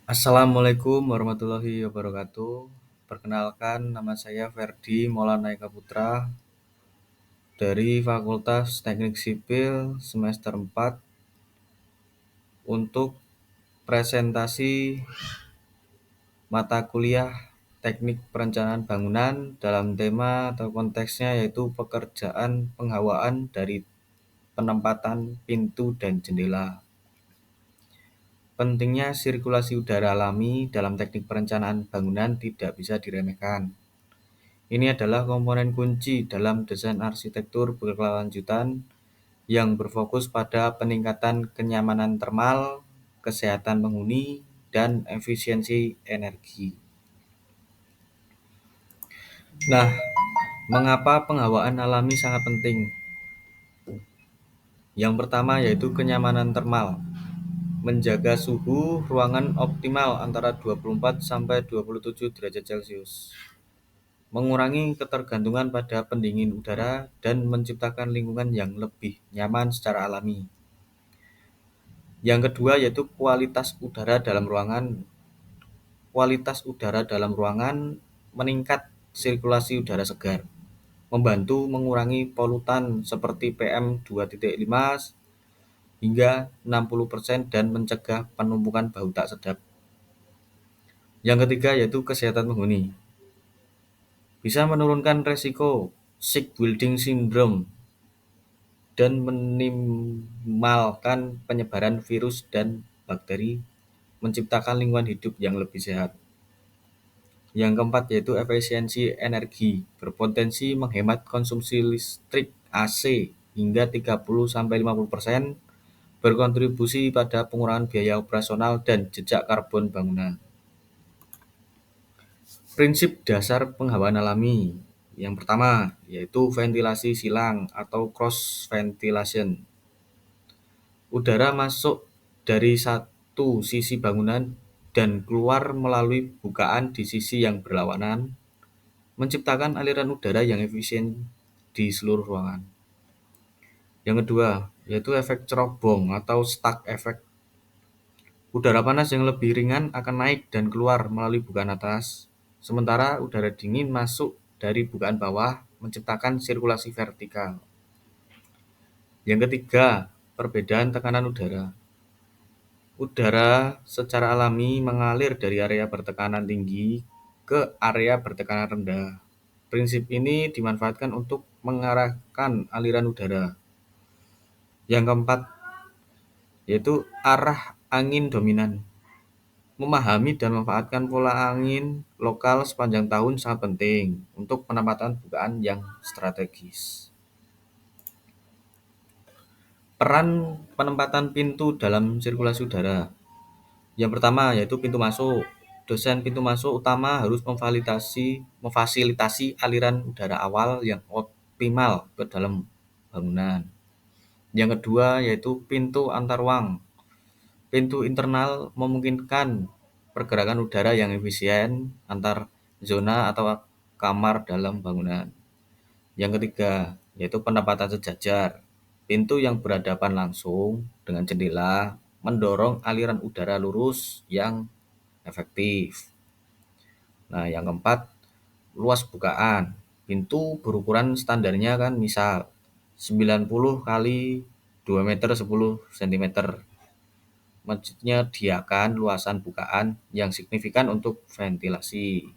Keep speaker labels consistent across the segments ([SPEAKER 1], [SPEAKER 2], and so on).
[SPEAKER 1] Assalamualaikum warahmatullahi wabarakatuh. Perkenalkan, nama saya Ferdi Maulana Eka Putra dari Fakultas Teknik Sipil semester 4 untuk presentasi mata kuliah Teknik Perencanaan Bangunan dalam tema atau konteksnya yaitu pekerjaan penghawaan dari penempatan pintu dan jendela. Pentingnya sirkulasi udara alami dalam teknik perencanaan bangunan tidak bisa diremehkan. Ini adalah komponen kunci dalam desain arsitektur berkelanjutan yang berfokus pada peningkatan kenyamanan termal, kesehatan penghuni, dan efisiensi energi. Nah, mengapa penghawaan alami sangat penting? Yang pertama yaitu kenyamanan termal. Menjaga suhu ruangan optimal antara 24 sampai 27 derajat Celcius. Mengurangi ketergantungan pada pendingin udara dan menciptakan lingkungan yang lebih nyaman secara alami. Yang kedua yaitu kualitas udara dalam ruangan. Kualitas udara dalam ruangan meningkat sirkulasi udara segar, membantu mengurangi polutan seperti PM2.5 hingga 60% dan mencegah penumpukan bau tak sedap. Yang ketiga yaitu kesehatan penghuni. Bisa menurunkan resiko sick building syndrome dan minimalkan penyebaran virus dan bakteri, menciptakan lingkungan hidup yang lebih sehat. Yang keempat yaitu efisiensi energi, berpotensi menghemat konsumsi listrik AC hingga 30-50%, berkontribusi pada pengurangan biaya operasional dan jejak karbon bangunan. Prinsip dasar penghawaan alami. Yang pertama yaitu ventilasi silang atau cross ventilation. Udara masuk dari satu sisi bangunan dan keluar melalui bukaan di sisi yang berlawanan, menciptakan aliran udara yang efisien di seluruh ruangan. Yang kedua, yaitu efek cerobong atau stuck effect. Udara panas yang lebih ringan akan naik dan keluar melalui bukaan atas, sementara udara dingin masuk dari bukaan bawah, menciptakan sirkulasi vertikal. Yang ketiga, perbedaan tekanan udara. Udara secara alami mengalir dari area bertekanan tinggi ke area bertekanan rendah. Prinsip ini dimanfaatkan untuk mengarahkan aliran udara. Yang keempat, yaitu arah angin dominan. Memahami dan memanfaatkan pola angin lokal sepanjang tahun sangat penting untuk penempatan bukaan yang strategis. Peran penempatan pintu dalam sirkulasi udara. Yang pertama yaitu pintu masuk. Desain pintu masuk utama harus memfasilitasi aliran udara awal yang optimal ke dalam bangunan. Yang kedua yaitu pintu antar ruang. Pintu internal memungkinkan pergerakan udara yang efisien antar zona atau kamar dalam bangunan. Yang ketiga yaitu penempatan sejajar. Pintu yang berhadapan langsung dengan jendela mendorong aliran udara lurus yang efektif. Nah, yang keempat, luas bukaan. Pintu berukuran standarnya kan misal 90 kali 2 meter 10 cm. Menyediakan luasan bukaan yang signifikan untuk ventilasi.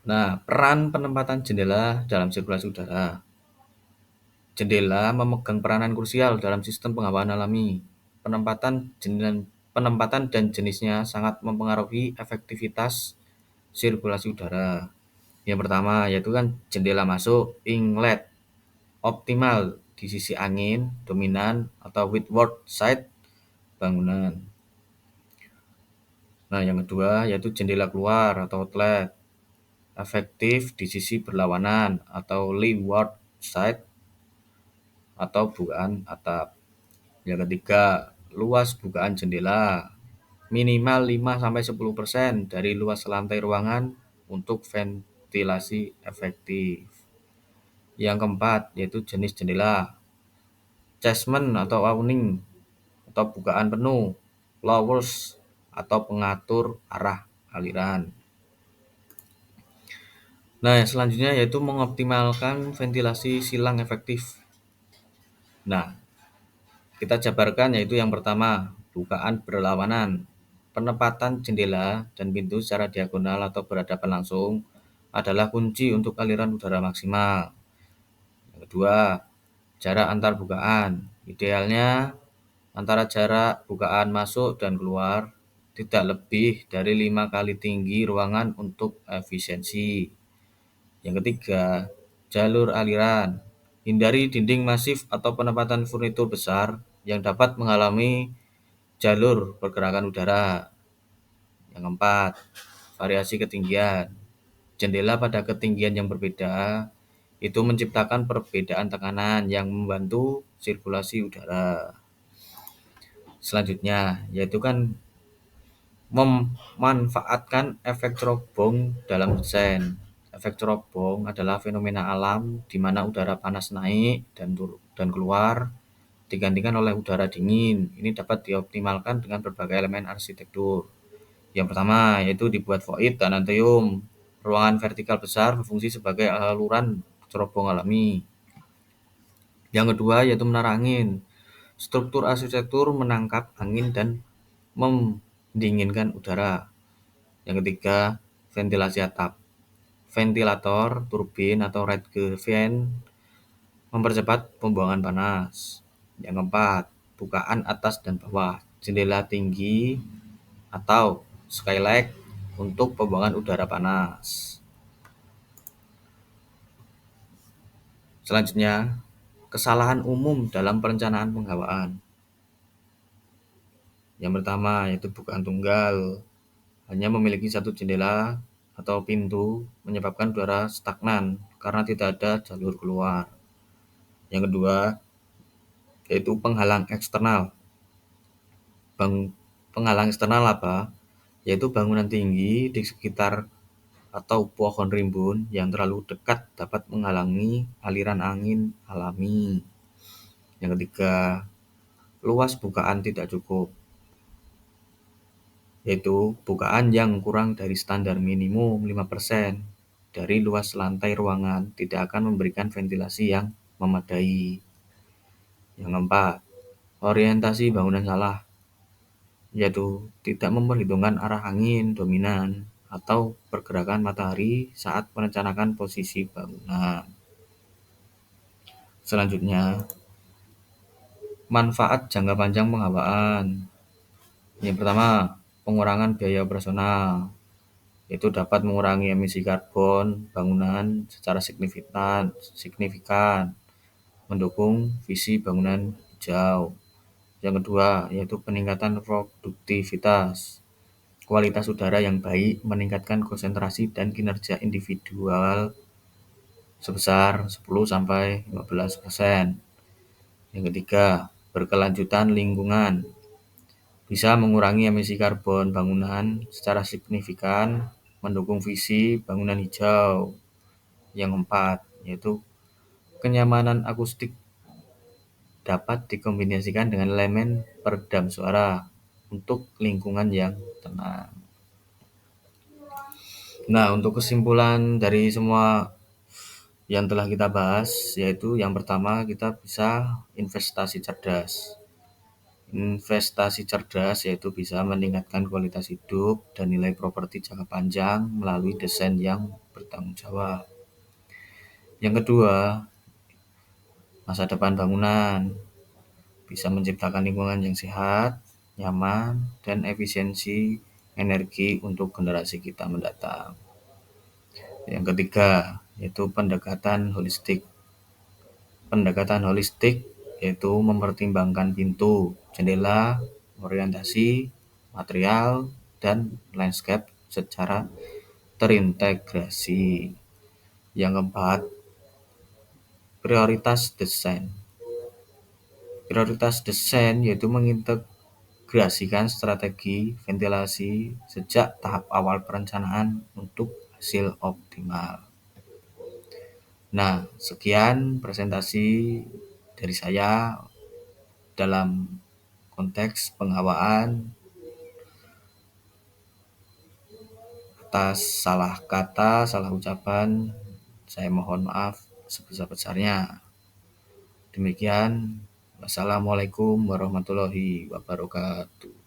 [SPEAKER 1] Nah, peran penempatan jendela dalam sirkulasi udara. Jendela memegang peranan krusial dalam sistem penghawaan alami. Penempatan dan jenisnya sangat mempengaruhi efektivitas sirkulasi udara. Yang pertama yaitu kan jendela masuk inlet optimal di sisi angin dominan atau windward side bangunan. Nah, yang kedua yaitu jendela keluar atau outlet efektif di sisi berlawanan atau leeward side atau bukaan atap. Yang ketiga, luas bukaan jendela minimal 5-10% dari luas lantai ruangan untuk ventilasi efektif. Yang keempat, yaitu jenis jendela. Casement atau awning atau bukaan penuh blowers atau pengatur arah aliran. Nah, yang selanjutnya yaitu mengoptimalkan ventilasi silang efektif. Nah, kita jabarkan yaitu yang pertama, bukaan berlawanan. Penempatan jendela dan pintu secara diagonal atau berhadapan langsung adalah kunci untuk aliran udara maksimal. Yang kedua, jarak antar bukaan. Idealnya antara jarak bukaan masuk dan keluar tidak lebih dari 5 kali tinggi ruangan untuk efisiensi. Yang ketiga, jalur aliran. Hindari dinding masif atau penempatan furnitur besar yang dapat menghalangi jalur pergerakan udara. Yang keempat, variasi ketinggian. Jendela pada ketinggian yang berbeda itu menciptakan perbedaan tekanan yang membantu sirkulasi udara. Selanjutnya, yaitu kan memanfaatkan efek cerobong dalam desain. Efek cerobong adalah fenomena alam di mana udara panas naik dan keluar digantikan oleh udara dingin. Ini dapat dioptimalkan dengan berbagai elemen arsitektur. Yang pertama yaitu dibuat void dan antrium. Ruangan vertikal besar berfungsi sebagai aluran cerobong alami. Yang kedua yaitu menara angin. Struktur arsitektur menangkap angin dan mendinginkan udara. Yang ketiga, ventilasi atap. Ventilator, turbin atau Rayleigh vane mempercepat pembuangan panas. Yang keempat, bukaan atas dan bawah. Jendela tinggi atau skylight untuk pembuangan udara panas. Selanjutnya, kesalahan umum dalam perencanaan penghawaan. Yang pertama yaitu bukaan tunggal. Hanya memiliki satu jendela atau pintu menyebabkan udara stagnan karena tidak ada jalur keluar. Yang kedua yaitu penghalang eksternal. Penghalang eksternal apa? Yaitu bangunan tinggi di sekitar atau pohon rimbun yang terlalu dekat dapat menghalangi aliran angin alami. Yang ketiga, luas bukaan tidak cukup, yaitu bukaan yang kurang dari standar minimum 5% dari luas lantai ruangan tidak akan memberikan ventilasi yang memadai. Yang keempat, orientasi bangunan salah, yaitu tidak memperhitungkan arah angin dominan atau pergerakan matahari saat merencanakan posisi bangunan. Selanjutnya, manfaat jangka panjang penghawaan. Yang pertama, pengurangan biaya operasional, yaitu dapat mengurangi emisi karbon bangunan secara signifikan, mendukung visi bangunan hijau. Yang kedua, yaitu peningkatan produktivitas. Kualitas udara yang baik meningkatkan konsentrasi dan kinerja individual sebesar 10-15%. Yang ketiga, berkelanjutan lingkungan. Bisa mengurangi emisi karbon bangunan secara signifikan, mendukung visi bangunan hijau. Yang keempat, yaitu kenyamanan akustik dapat dikombinasikan dengan elemen peredam suara untuk lingkungan yang tenang. Nah, untuk kesimpulan dari semua yang telah kita bahas, yaitu yang pertama kita bisa investasi cerdas. Investasi cerdas yaitu bisa meningkatkan kualitas hidup dan nilai properti jangka panjang melalui desain yang bertanggung jawab. Yang kedua, masa depan bangunan bisa menciptakan lingkungan yang sehat, nyaman, dan efisiensi energi untuk generasi kita mendatang. Yang ketiga, yaitu pendekatan holistik. Pendekatan holistik yaitu mempertimbangkan pintu, jendela, orientasi, material, dan landscape secara terintegrasi. Yang keempat, prioritas desain. Prioritas desain yaitu mengintegrasikan strategi ventilasi sejak tahap awal perencanaan untuk hasil optimal. Nah, sekian presentasi dari saya dalam konteks penghawaan Atas salah kata, salah ucapan, saya mohon maaf sebesar-besarnya. Demikian, wassalamualaikum warahmatullahi wabarakatuh.